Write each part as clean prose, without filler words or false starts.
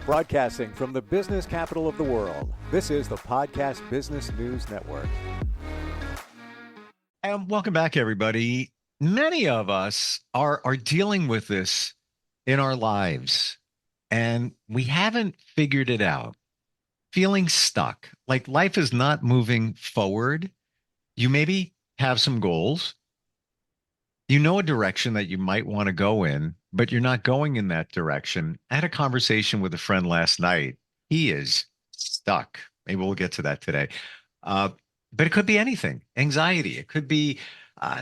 Broadcasting from the business capital of the world, this is the Podcast Business News Network. And welcome back, everybody. Many of us are dealing with this in our lives, and we haven't figured it out. Feeling stuck, like life is not moving forward. You maybe have some goals. You know a direction that you might want to go in, but you're not going in that direction. I had a conversation with a friend last night. He is stuck. Maybe we'll get to that today. Uh, but it could be anything, anxiety. It could be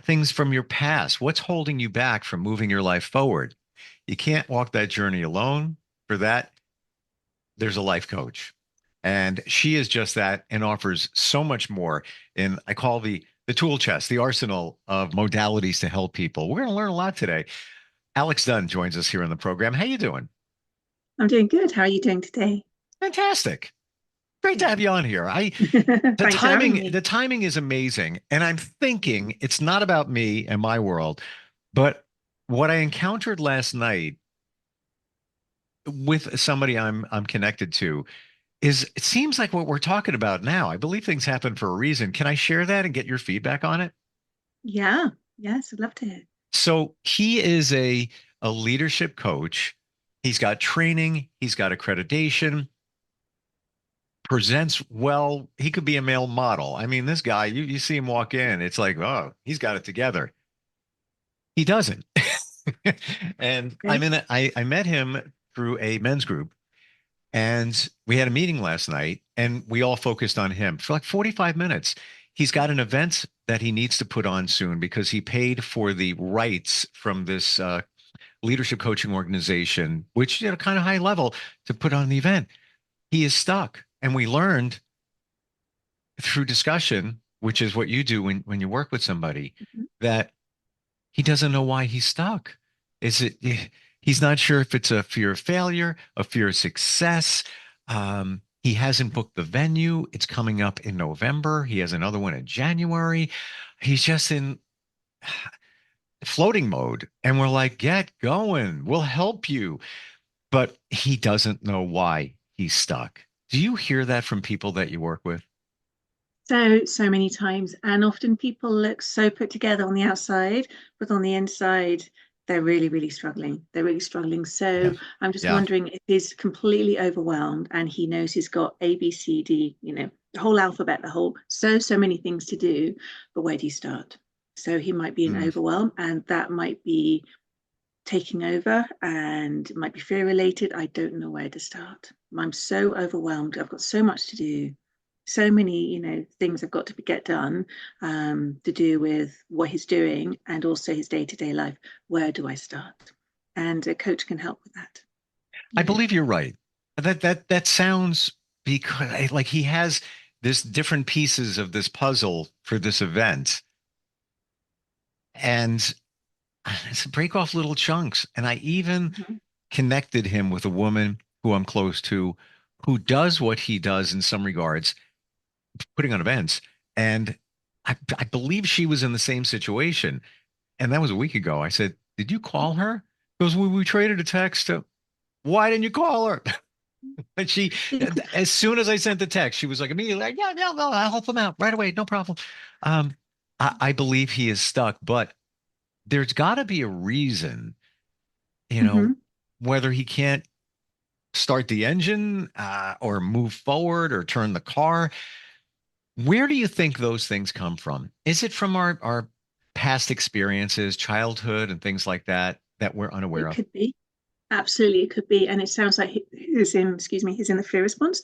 things from your past. What's holding you back from moving your life forward? You can't walk that journey alone. For that, there's a life coach. And she is just that and offers so much more in, I call the tool chest, the arsenal of modalities to help people. We're going to learn a lot today. Alex Dunn joins us here on the program. How you doing? I'm doing good. How are you doing today? Fantastic. Great to have you on here. Thanks for having me. The timing is amazing. And I'm thinking it's not about me and my world, but what I encountered last night with somebody I'm connected to is it seems like what we're talking about now. I believe things happen for a reason. Can I share that and get your feedback on it? Yeah. Yes, I'd love to hear. So he is a leadership coach. He's got training, he's got accreditation, presents well. He could be a male model. I mean, this guy, you see him walk in, it's like, oh, he's got it together. He doesn't. And Okay. I met him through a men's group. And we had a meeting last night and we all focused on him for like 45 minutes. He's got an event that he needs to put on soon because he paid for the rights from this leadership coaching organization, which at a kind of high level to put on the event. He is stuck. And we learned through discussion, which is what you do when you work with somebody, Mhm. that he doesn't know why he's stuck. Is it he's not sure if it's a fear of failure, a fear of success. He hasn't booked the venue. It's coming up in November. He has another one in January. He's just in floating mode. And we're like, get going. We'll help you. But he doesn't know why he's stuck. Do you hear that from people that you work with? So many times. And often people look so put together on the outside, but on the inside, they're really, really struggling. They're really struggling. Yeah. So I'm just Yeah. wondering if he's completely overwhelmed and he knows he's got A, B, C, D, the whole alphabet, the whole, so many things to do. But where do you start? So he might be in Mm. overwhelm, and that might be taking over and it might be fear related. I don't know where to start. I'm so overwhelmed. I've got so much to do, so many, things I've got to get done, to do with what he's doing and also his day-to-day life. Where do I start? And a coach can help with that. I Yeah. believe you're right. That sounds because like he has this different pieces of this puzzle for this event, and it's break off little chunks. And I even Mhm. connected him with a woman who I'm close to, who does what he does in some regards, putting on events. And I believe she was in the same situation. And that was a week ago. I said, "Did you call her?" He goes, we traded a text. Why didn't you call her? And she, as soon as I sent the text, she was like immediately like, yeah, no, no, I'll help him out right away. No problem. Um, I believe he is stuck, but there's got to be a reason, you know, Mhm. whether he can't start the engine or move forward or turn the car. Where do you think those things come from? Is it from our past experiences, childhood, and things like that that we're unaware It of? could be. Absolutely, it could be. And it sounds like he's in the fear response,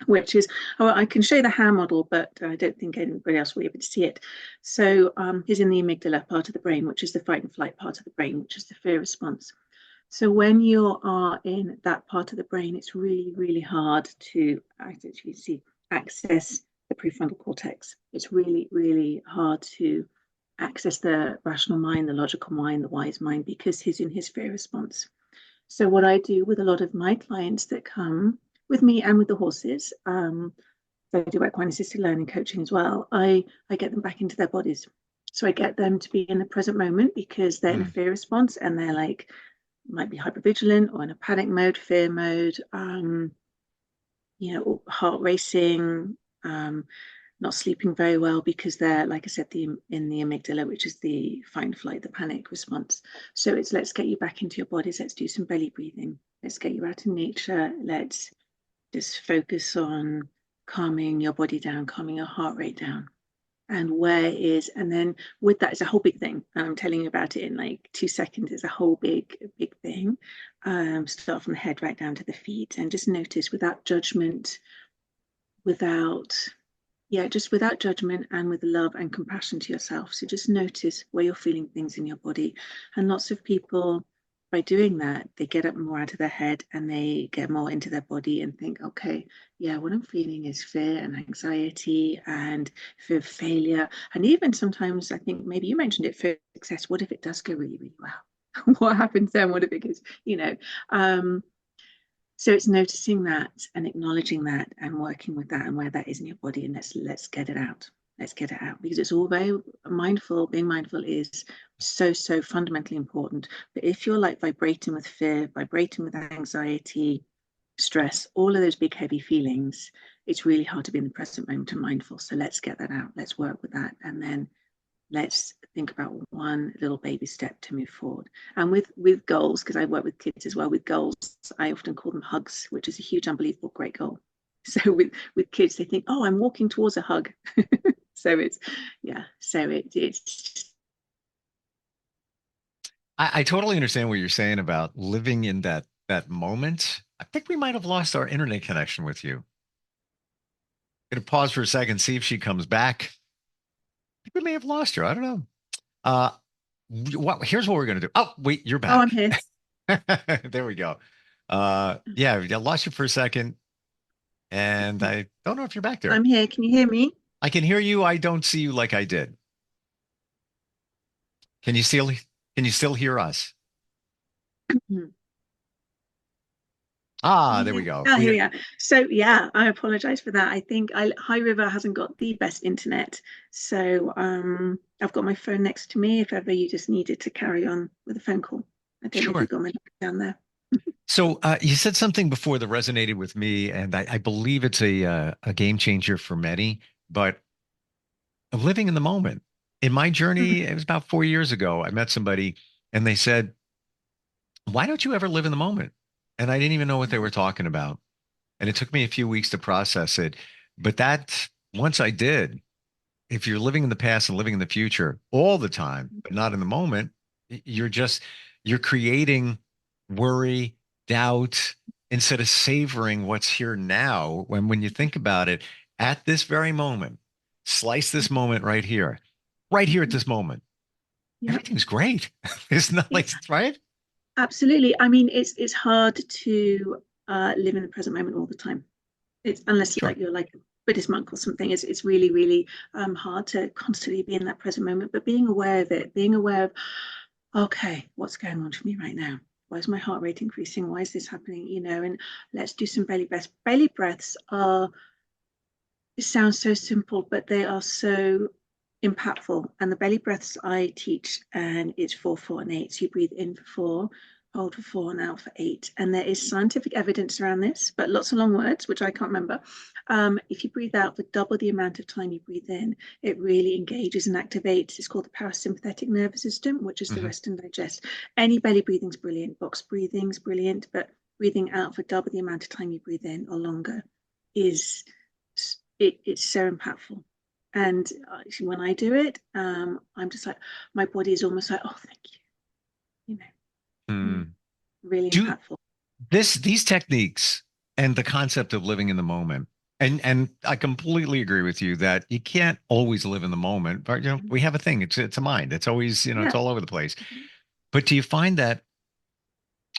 which is, oh, I can show the hand model, but I don't think anybody else will be able to see it. So he's in the amygdala part of the brain, which is the fight and flight part of the brain, which is the fear response. So when you are in that part of the brain, it's really, really hard to actually see access the prefrontal cortex. It's really, really hard to access the rational mind, the logical mind, the wise mind, because he's in his fear response. So what I do with a lot of my clients that come with me and with the horses, I do equine assisted learning coaching as well. I get them back into their bodies. So I get them to be in the present moment because they're in a Mm. fear response and they're like, might be hypervigilant or in a panic mode, fear mode, heart racing, not sleeping very well because they're, like I said, in the amygdala, which is the fight and flight, the panic response. So it's let's get you back into your bodies. Let's do some belly breathing. Let's get you out in nature. Let's just focus on calming your body down, calming your heart rate down. And and then with that, it's a whole big thing. I'm telling you about it in like 2 seconds. It's a whole big thing. Start from the head right down to the feet, and just notice without judgment, just without judgment, and with love and compassion to yourself. So just notice where you're feeling things in your body. And lots of people, by doing that, they get up more out of their head and they get more into their body and think, okay, yeah, what I'm feeling is fear and anxiety and fear of failure. And even sometimes, I think maybe you mentioned it, fear of success. What if it does go really, really well? What happens then? What if it goes, so it's noticing that and acknowledging that and working with that and where that is in your body, and let's get it out. Let's get it out, because it's all very mindful. Being mindful is so fundamentally important. But if you're like vibrating with fear, vibrating with anxiety, stress, all of those big heavy feelings, it's really hard to be in the present moment and mindful. So let's get that out. Let's work with that, and then let's think about one little baby step to move forward. And with goals, because I work with kids as well, with goals, I often call them hugs, which is a huge, unbelievable, great goal. So with kids, they think, oh, I'm walking towards a hug. So it's I totally understand what you're saying about living in that moment. I think we might have lost our internet connection with you. Gonna pause for a second, see if she comes back. I think we may have lost her. I don't know. Uh, here's what we're gonna do. Oh, wait, you're Oh, I'm back. here. There we go. Yeah, I lost you for a second, and I don't know if you're back there. I'm here. Can you hear me? I can hear you. I don't see you like I did. Can you still hear us? Ah, there we go. Oh, here we are. So yeah, I apologize for that. I think High River hasn't got the best internet. So I've got my phone next to me if ever you just needed to carry on with a phone call. I don't know if Sure. you've got my down there. So you said something before that resonated with me, and I believe it's a game changer for many. But living in the moment. In my journey, it was about 4 years ago. I met somebody, and they said, "Why don't you ever live in the moment?" And I didn't even know what they were talking about. And it took me a few weeks to process it. But that once I did, if you're living in the past and living in the future all the time, but not in the moment, you're creating worry, doubt, instead of savoring what's here now. When you think about it, at this very moment, slice this moment right here at this moment, Yeah. everything's great. It's not like, right? Absolutely. I mean, it's hard to live in the present moment all the time. It's unless Sure. you're like a Buddhist monk or something. It's really hard to constantly be in that present moment. But being aware of it, being aware of, okay, what's going on for me right now? Why is my heart rate increasing? Why is this happening? And let's do some belly breaths. Belly breaths are, it sounds so simple, but they are so impactful. And the belly breaths I teach, and it's 4, 4, and 8. So you breathe in for 4, hold for 4, and out for 8. And there is scientific evidence around this, but lots of long words, which I can't remember. If you breathe out for double the amount of time you breathe in, it really engages and activates. It's called the parasympathetic nervous system, which is the rest and digest. Any belly breathing's brilliant. Box breathing's brilliant, but breathing out for double the amount of time you breathe in or longer it's so impactful. And when I do it, I'm just like, my body is almost like, oh, thank you. Really Do impactful. these techniques and the concept of living in the moment. And I completely agree with you that you can't always live in the moment, but we have a thing. It's a mind. It's always, it's all over the place. But do you find that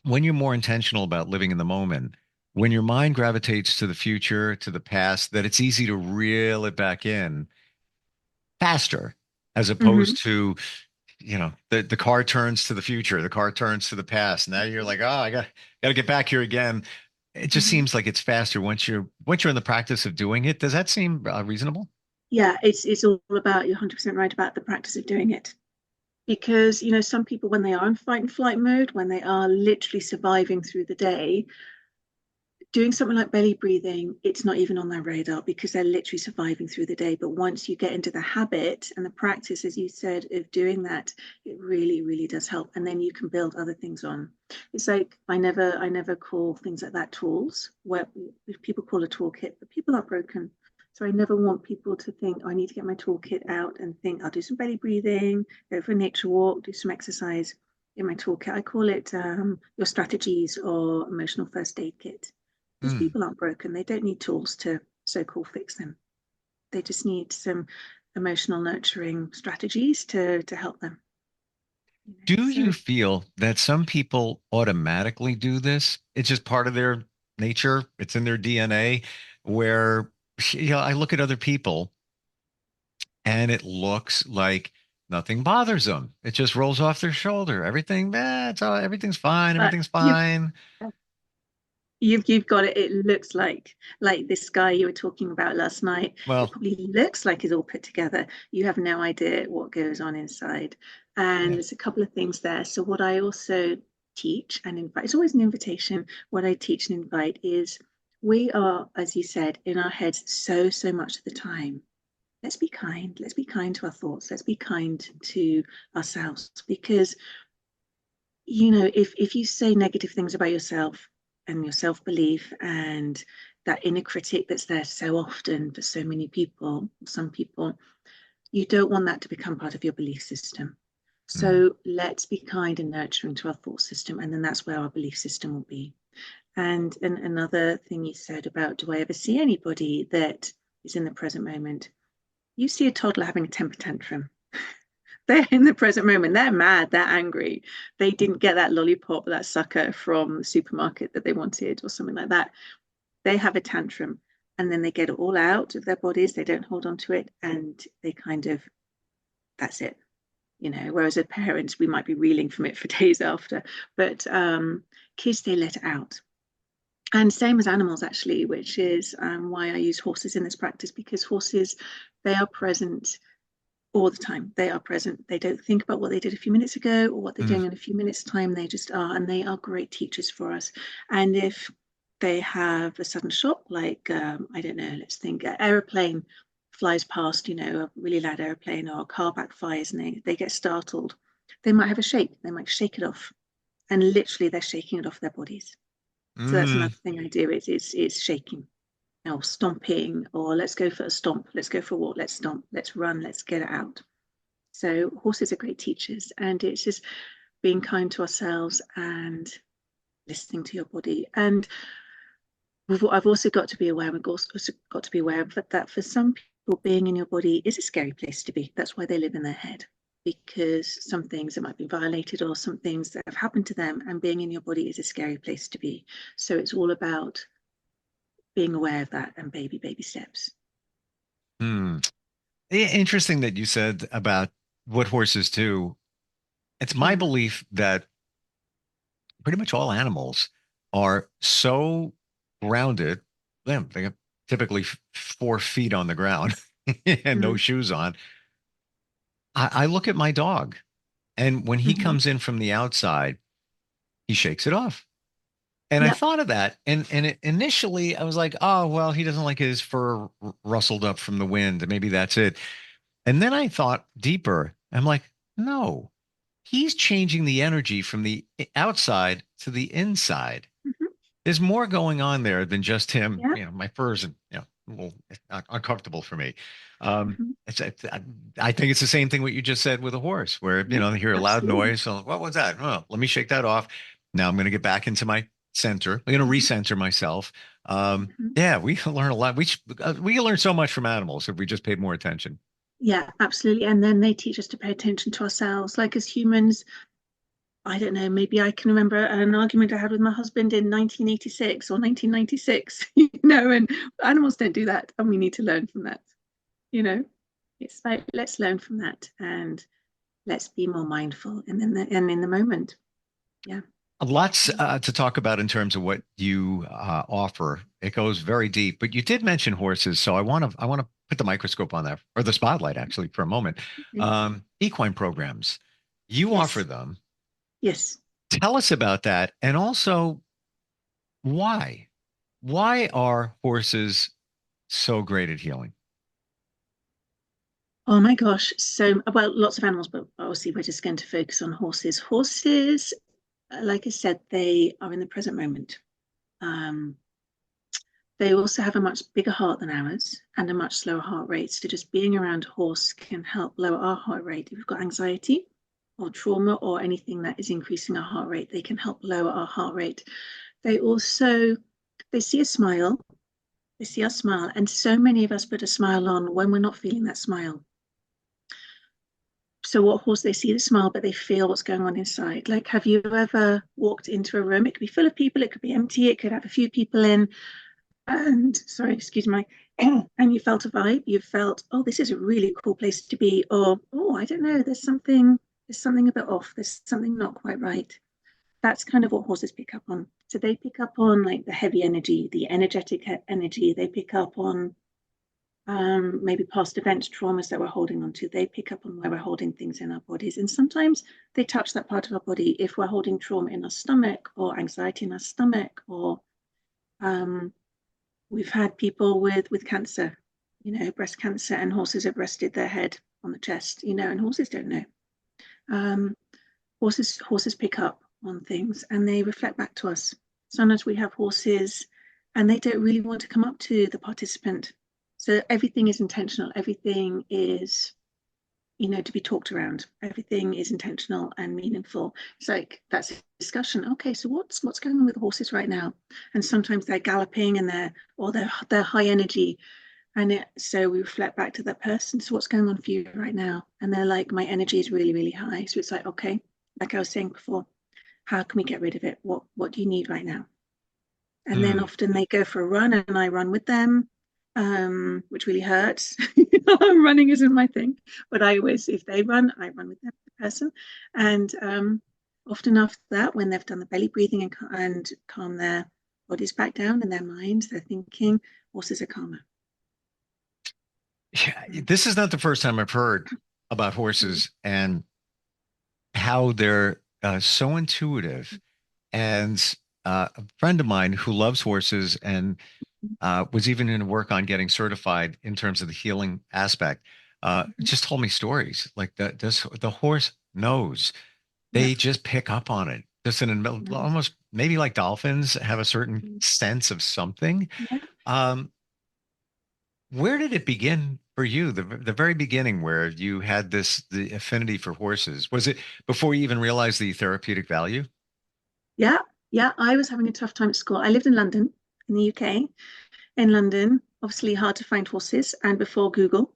when you're more intentional about living in the moment, when your mind gravitates to the future, to the past, that it's easy to reel it back in faster, as opposed to, the car turns to the future, the car turns to the past. Now you're like, oh, I got to get back here again. It just seems like it's faster once you're in the practice of doing it. Does that seem reasonable? Yeah, it's all about, you're 100% right about the practice of doing it. Because, some people, when they are in fight and flight mode, when they are literally surviving through the day, doing something like belly breathing, it's not even on their radar because they're literally surviving through the day. But once you get into the habit and the practice, as you said, of doing that, it really, really does help. And then you can build other things on. It's like I never call things like that tools, where people call a toolkit, but people are broken. So I never want people to think, oh, I need to get my toolkit out and think I'll do some belly breathing, go for a nature walk, do some exercise in my toolkit. I call it your strategies or emotional first aid kit. Because Hmm. people aren't broken. They don't need tools to so-called fix them. They just need some emotional nurturing strategies to help them. Do you So, feel that some people automatically do this? It's just part of their nature. It's in their DNA where, I look at other people and it looks like nothing bothers them. It just rolls off their shoulder. Everything's fine. but Everything's fine. you've got it. It looks like this guy you were talking about last night. It Well, probably looks like he's all put together. You have no idea what goes on inside. And yeah. there's a couple of things there. So what I also teach and invite, it's always an invitation. What I teach and invite is we are, as you said, in our heads so much of the time. Let's be kind. Let's be kind to our thoughts. Let's be kind to ourselves because if you say negative things about yourself and your self-belief and that inner critic that's there so often for so many people, some people, you don't want that to become part of your belief system. Mm. So let's be kind and nurturing to our thought system, and then that's where our belief system will be. And another thing you said about, do I ever see anybody that is in the present moment? You see a toddler having a temper tantrum. They're in the present moment. They're mad. They're angry. They didn't get that lollipop, that sucker from the supermarket that they wanted, or something like that. They have a tantrum, and then they get it all out of their bodies. They don't hold on to it, and they kind of, that's it. Whereas as parents, we might be reeling from it for days after. But kids, they let it out. And same as animals, actually, which is why I use horses in this practice, because horses, they are present all the time. They are present. They don't think about what they did a few minutes ago or what they're Mm. doing in a few minutes' time. They just are, and they are great teachers for us. And if they have a sudden shock, like I don't know, let's think an aeroplane flies past, a really loud aeroplane, or a car backfires and they get startled, they might have a shake. They might shake it off, and literally they're shaking it off their bodies. So that's Mm. another thing I do. It's shaking, stomping, or let's go for a stomp, let's go for a walk, let's stomp, let's run, let's get it out. So horses are great teachers, and it's just being kind to ourselves and listening to your body. And I've also got to be aware, we've also got to be aware of that for some people, being in your body is a scary place to be. That's why they live in their head, because some things that might be violated or some things that have happened to them, and being in your body is a scary place to be. So it's all about being aware of that and baby steps. Hmm. Interesting that you said about what horses do. It's my Mm, belief that pretty much all animals are so grounded. They have typically 4 feet on the ground and no mm, shoes on. I look at my dog, and when he mm-hmm. comes in from the outside, he shakes it off. And I Yep. thought of that, and initially I was like, oh well, he doesn't like his fur rustled up from the wind. Maybe that's it. And then I thought deeper. I'm like, no, he's changing the energy from the outside to the inside. Mm-hmm. There's more going on there than just him. Yeah. My fur's a little uncomfortable for me. Mm-hmm. I think it's the same thing what you just said with a horse, where Yeah. they hear a loud Absolutely. noise. So what was that? Oh, let me shake that off. Now I'm going to get back into my center. I'm going to Mm-hmm. recenter myself. Mm-hmm. Yeah, we can learn a lot. We can learn so much from animals if we just paid more attention. Yeah, absolutely. And then they teach us to pay attention to ourselves. Like as humans, I don't know, maybe I can remember an argument I had with my husband in 1986 or 1996, and animals don't do that. And we need to learn from that, you know. It's like, let's learn from that and let's be more mindful and in the moment. Yeah. Lots to talk about in terms of what you offer. It goes very deep, but you did mention horses, so I want to put the microscope on that, or the spotlight actually, for a moment. Okay. Equine programs. You offer Yes. them. Yes. Tell us about that. And also, why? Why are horses so great at healing? Oh my gosh. So, well, lots of animals, but obviously we're just going to focus on horses. Horses, like I said, they are in the present moment. Um, they also have a much bigger heart than ours and a much slower heart rate. So just being around a horse can help lower our heart rate. If we've got anxiety or trauma or anything that is increasing our heart rate, they can help lower our heart rate. They also, they see a smile, they see our smile, and so many of us put a smile on when we're not feeling that smile. So what horse, they see the smile, but they feel what's going on inside. Like, have you ever walked into a room? It could be full of people, it could be empty, it could have a few people in, and sorry, excuse me, and you felt a vibe. You felt, oh, this is a really cool place to be, or oh, I don't know, there's something a bit off, there's something not quite right. That's kind of what horses pick up on. So they pick up on like the heavy energy, the energetic energy. They pick up on maybe past events, traumas that we're holding on to. They pick up on where we're holding things in our bodies. And sometimes they touch that part of our body if we're holding trauma in our stomach or anxiety in our stomach, or um, we've had people with cancer, breast cancer, and horses have rested their head on the chest, and horses don't know. Um, horses pick up on things and they reflect back to us. Sometimes we have horses and they don't really want to come up to the participant. So everything is intentional. Everything is, to be talked around. Everything is intentional and meaningful. It's like that's a discussion. Okay, so what's going on with the horses right now? And sometimes they're galloping and they're high energy. So we reflect back to that person. So what's going on for you right now? And they're like, my energy is really, really high. So it's like, okay, like I was saying before, how can we get rid of it? What do you need right now? And then Mm. often they go for a run and I run with them, which really hurts. Running isn't my thing, but if they run, I run with the person. And often after that, when they've done the belly breathing and calm their bodies back down and their minds, they're thinking horses are calmer. Yeah, this is not the first time I've heard about horses and how they're so intuitive. And a friend of mine who loves horses and was even in work on getting certified in terms of the healing aspect, just told me stories like that. The horse knows. Yeah. They just pick up on it. Just in almost maybe like dolphins have a certain sense of something. Yeah. Um, where did it begin for you? The very beginning where you had the affinity for horses. Was it before you even realized the therapeutic value? Yeah. Yeah. I was having a tough time at school. I lived in London, in the UK. In London, obviously hard to find horses and before Google.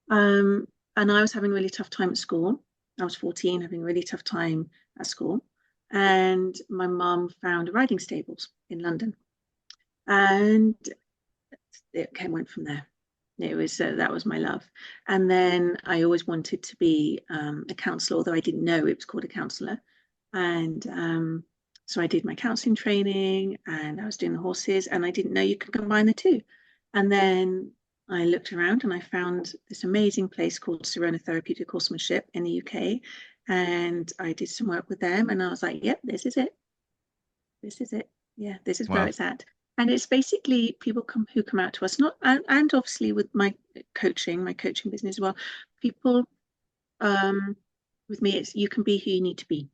Um, and I was having a really tough time at school. I was 14, having a really tough time at school. And my mum found a riding stables in London. And went from there. It was that was my love. And then I always wanted to be a counsellor, although I didn't know it was called a counsellor. And so I did my counselling training and I was doing the horses and I didn't know you could combine the two. And then I looked around and I found this amazing place called Serona Therapeutic Horsemanship in the UK. And I did some work with them and I was like, yep, this is it. This is it. Yeah, this is where Wow. it's at. And it's basically people who come out to us, not and obviously with my coaching business as well. People um with me, it's you can be who you need to be.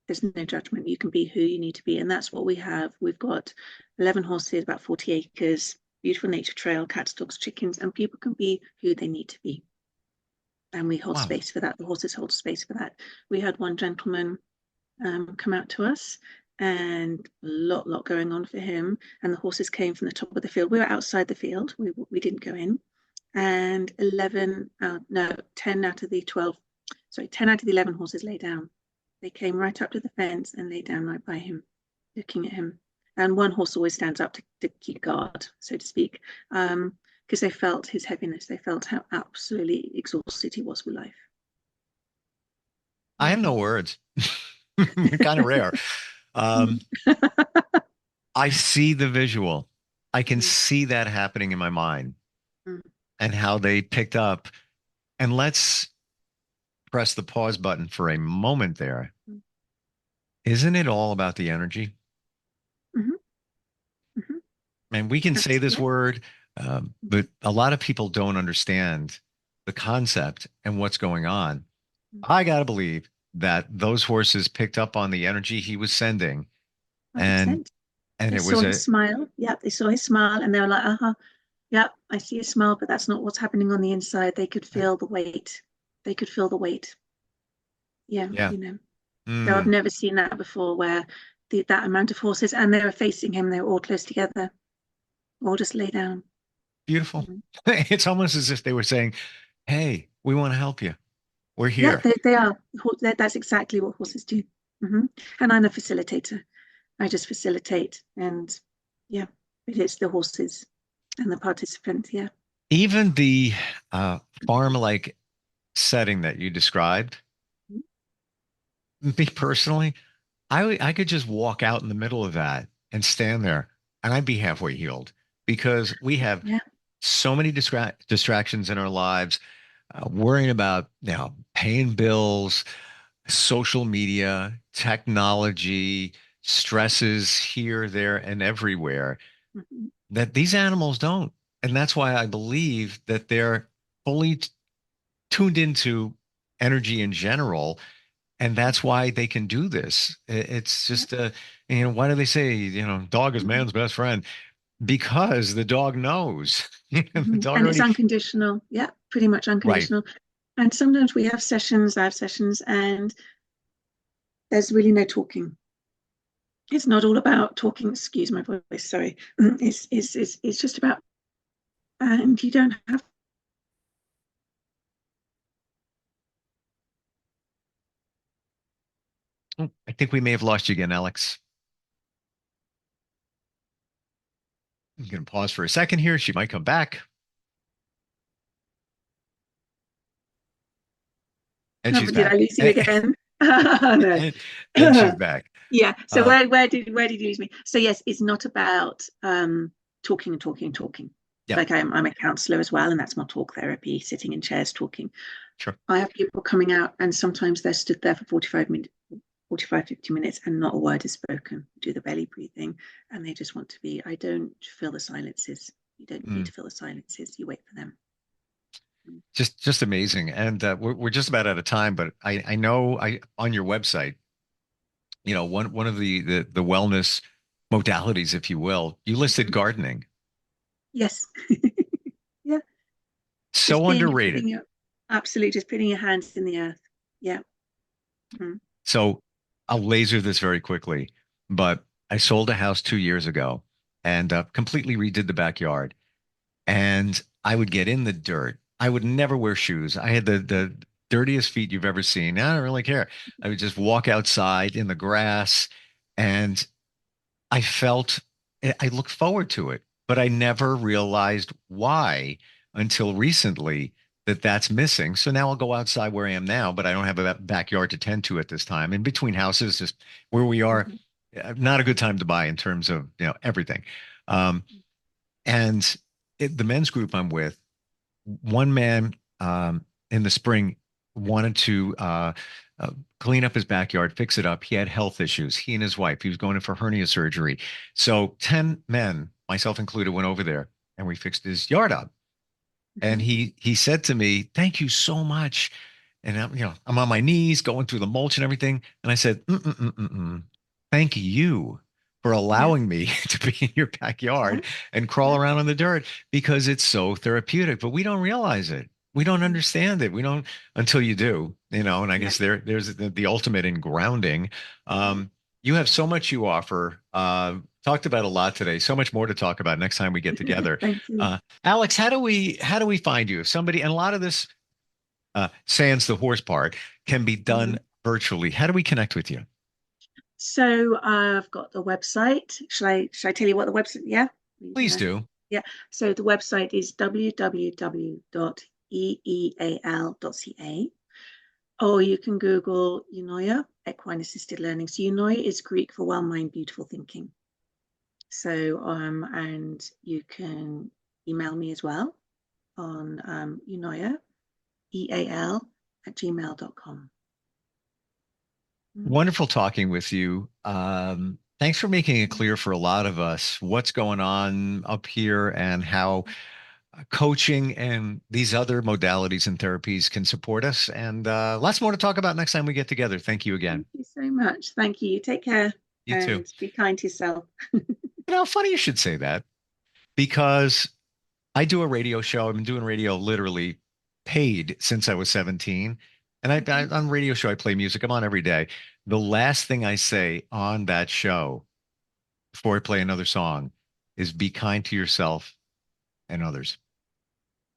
There's no judgment. You can be who you need to be. And that's what we have. We've got 11 horses, about 40 acres, beautiful nature trail, cats, dogs, chickens, and people can be who they need to be. And we hold Wow. space for that. The horses hold space for that. We had one gentleman come out to us and a lot going on for him. And the horses came from the top of the field. We were outside the field. We didn't go in. And 10 out of the 12, sorry, 10 out of the 11 horses lay down. They came right up to the fence and lay down right by him, looking at him. And one horse always stands up to keep guard, so to speak, because they felt his heaviness. They felt how absolutely exhausted he was with life. I have no words. Kind of rare. Um, I see the visual. I can see that happening in my mind and how they picked up. And let's press the pause button for a moment there. Isn't it all about the energy? Mm-hmm. Mm-hmm. And we can say this Yeah. word, but a lot of people don't understand the concept and what's going on. I got to believe that those horses picked up on the energy he was sending, and 100%. and They it saw was his smile. Yeah, they saw his smile and they were like, uh-huh, yeah, I see a smile, but that's not what's happening on the inside. They could feel the weight. They could feel the weight. Yeah, yeah. you know. So I've Mm, never seen that before where that amount of horses and they were facing him, they were all close together, all just lay down. beautiful. Mhm. It's almost as if they were saying, "Hey, we want to help you. We're Yeah, here." they are. That's exactly what horses do. Hmm. And I'm a facilitator. I just facilitate and yeah, it is the horses and the participants. Yeah. Even the farm-like setting that you described, me personally, I could just walk out in the middle of that and stand there, and I'd be halfway healed because we have Yeah. so many distractions in our lives, worrying about paying bills, social media, technology, stresses here, there, and everywhere Mhm. that these animals don't. And that's why I believe that they're fully tuned into energy in general. And that's why they can do this. It's Yeah. just, why do they say, dog is Mhm. man's best friend? Because the dog knows. The Mhm. dog And it's already, unconditional. Yeah, pretty much right. unconditional. And sometimes we have sessions, I have sessions, and there's really no talking. It's not all about talking, excuse my voice, sorry. It's just about, and you don't have. Oh, I think we may have lost you again, Alex. I'm going to pause for a second here. She might come back. And she's Did I back. lose you again? No. And she's back. Yeah. So Uh, where did you lose me? So yes, it's not about talking and talking and talking. yeah, Like I'm a counselor as well, and that's my talk therapy, sitting in chairs talking. sure. I have people coming out, and sometimes they're stood there for 45 minutes, 45, 50 minutes, and not a word is spoken. Do the belly breathing, and they just want to be. I don't fill the silences. You don't need Mm, to fill the silences. You wait for them. just amazing. And we're just about out of time, but I know on your website, one of the wellness modalities, if you will, you listed Mhm. gardening. Yes. Yeah. So underrated. Putting your absolutely just putting your hands in the earth. Yeah. Mhm. So I'll laser this very quickly, but I sold a house 2 years ago and completely redid the backyard. And I would get in the dirt. I would never wear shoes. I had the dirtiest feet you've ever seen. I don't really care. I would just walk outside in the grass, and I felt I looked forward to it, but I never realized why until recently that that's missing. So now I'll go outside where I am now, but I don't have a backyard to tend to at this time. In between houses, just where we are, Mhm. not a good time to buy in terms of everything. Um, and the men's group I'm with, one man in the spring wanted to uh, clean up his backyard, fix it up. He had health issues. He and his wife, he was going in for hernia surgery. So 10 men, myself included, went over there and we fixed his yard up. And Mhm. he said to me, "Thank you so much." And I'm on my knees going through the mulch and everything. And I said, "Mm-mm-mm-mm. Thank you for Yeah. allowing me to be in your Yeah. backyard and crawl Yeah. around on the dirt because it's so therapeutic." But we don't realize it. We don't Mhm. understand it. We don't until you do, and I Yeah. guess there's the ultimate in grounding. Yeah. You have so much you offer. Talked about a lot today. So much more to talk about next time we get together. Thank you. Alex, how do we find you? If somebody, and a lot of this, sans the horse part, can be done Mhm. virtually. How do we connect with you? So I've got the website. Shall I tell you what the website? Yeah. Please do. Yeah. So the website is www.eeal.ca, or you can Google Eunoia, equine assisted learning. So Eunoia is Greek for well mind, beautiful thinking. So and you can email me as well on Eunoia, EAL gmail.com. Wonderful talking with you. Thanks for making it clear for a lot of us what's going on up here and how coaching and these other modalities and therapies can support us. And lots more to talk about next time we get together. Thank you again. Thank you so much. Thank you. Take care. You too. Be kind to yourself. Funny you should say that, because I do a radio show. I've been doing radio literally paid since I was 17. And on the radio show, I play music. I'm on every day. The last thing I say on that show before I play another song is be kind to yourself and others.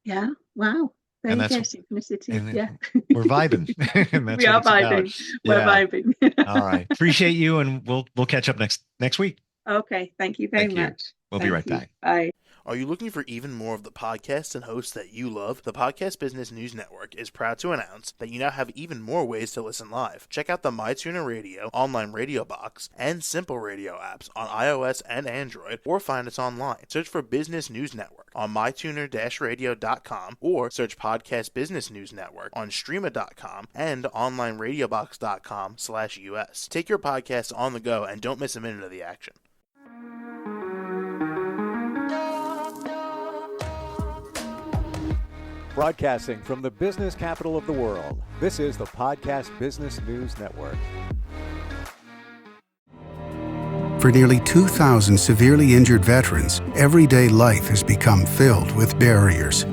Yeah. Wow. There you go. Synchronicity. Yeah. We're vibing. And that's we are vibing. We're vibing. All right. Appreciate you. And we'll catch up next week. Okay. Thank you very much. We'll be right back. Bye. Are you looking for even more of the podcasts and hosts that you love? The Podcast Business News Network is proud to announce that you now have even more ways to listen live. Check out the MyTuner Radio, online radio box, and Simple Radio apps on iOS and Android, or find us online. Search for Business News Network on mytuner-radio.com, or search Podcast Business News Network on streama.com and onlineradiobox.com/US. Take your podcast on the go and don't miss a minute of the action. Broadcasting from the business capital of the world, this is the Podcast Business News Network. For nearly 2,000 severely injured veterans, everyday life has become filled with barriers.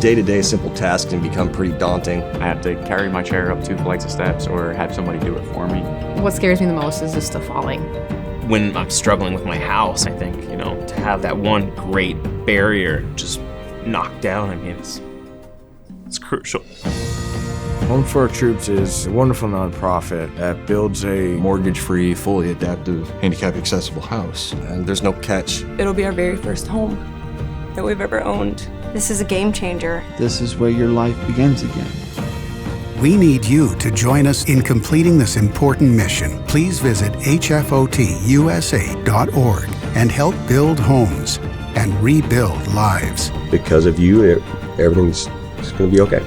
Day-to-day simple tasks can become pretty daunting. I have to carry my chair up 2 flights of steps or have somebody do it for me. What scares me the most is just the falling. When I'm struggling with my house, I think, to have that one great barrier just knocked down, it's crucial. Home for Our Troops is a wonderful nonprofit that builds a mortgage-free, fully adaptive, handicap-accessible house. And there's no catch. It'll be our very first home that we've ever owned. This is a game changer. This is where your life begins again. We need you to join us in completing this important mission. Please visit hfotusa.org and help build homes and rebuild lives. Because of you, everything's going to be okay.